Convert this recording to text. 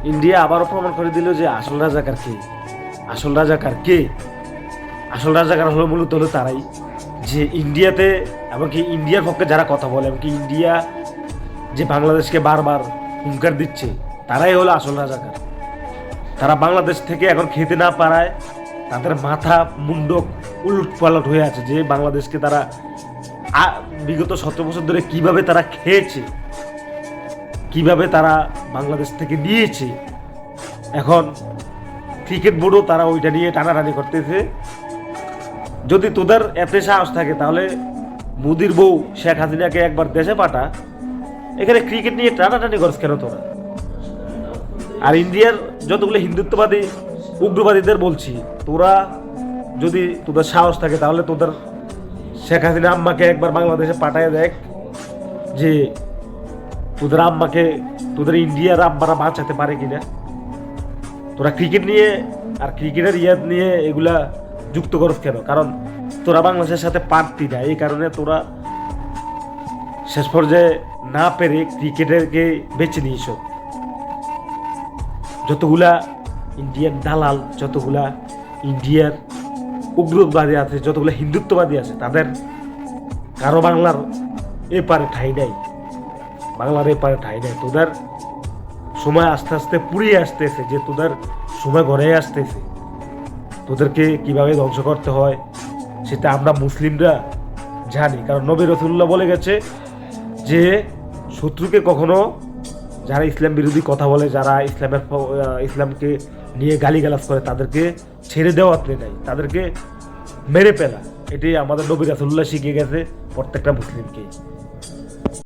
India আবারও প্রমাণ করে দিল যে আসল রাজাকার কে। আসল রাজাকার কে? আসল রাজাকার হলো মূলত হলো তারাই, যে ইন্ডিয়াতে এমনকি ইন্ডিয়ার পক্ষে যারা কথা বলে, এমনকি ইন্ডিয়া যে বাংলাদেশকে বারবার হুঙ্কার দিচ্ছে, তারাই হলো আসল রাজাকার। তারা বাংলাদেশ থেকে এখন খেতে না পারায় তাদের মাথা মুন্ডক উলট পালট হয়ে আছে, যে বাংলাদেশকে তারা বিগত 17 বছর ধরে কিভাবে তারা খেয়েছে, কিভাবে তারা বাংলাদেশ থেকে নিয়েছে। এখন ক্রিকেট বোর্ডও তারা ওইটা নিয়ে টানাটানি করতেছে। যদি তোদের এতে সাহস থাকে তাহলে মোদির বউ শেখ হাসিনাকে একবার দেশে পাঠা, এখানে ক্রিকেট নিয়ে টানাটানি করছ কেন তোরা? আর ইন্ডিয়ার যতগুলো হিন্দুত্ববাদী উগ্রবাদীদের বলছি, তোরা যদি তোদের সাহস থাকে তাহলে তোদের শেখ হাসিনা আম্মাকে একবার বাংলাদেশে পাঠায় দেখ, যে তোদের আম্মাকে তোদের ইন্ডিয়ার আম্মারা বাঁচাতে পারে কিনা। তোরা ক্রিকেট নিয়ে আর ক্রিকেটের ইয়াদ নিয়ে এগুলা যুক্ত করছ কেন? কারণ তোরা বাংলাদেশের সাথে পারতি না, এই কারণে তোরা শেষ পর্যায়ে না পেরে ক্রিকেটেরকে বেছে নিয়েছ। যতগুলা ইন্ডিয়ান দালাল, যতগুলা ইন্ডিয়ার উগ্রবাদী আছে, যতগুলা হিন্দুত্ববাদী আছে, তাদের কারো বাংলার এপারে ঠাঁই নাই, বাংলার এপারে ঠাঁই নাই। তোদের সময় আস্তে আস্তে পুড়িয়ে আসতেছে, যে তোদের সময় ঘরে আসতেছে। তোদেরকে কিভাবে ধ্বংস করতে হয় সেটা আমরা মুসলিমরা জানি, কারণ নবী রাসূলুল্লাহ বলে গেছে যে শত্রুকে কখনো, যারা ইসলাম বিরোধী কথা বলে, যারা ইসলামকে নিয়ে গালিগালাজ করে, তাদেরকে ছেড়ে দেওয়াতে নাই, তাদেরকে মেরে ফেলা। এটি আমাদের নবী রাসূলুল্লাহ শিখিয়ে গেছে প্রত্যেকটা মুসলিমকে।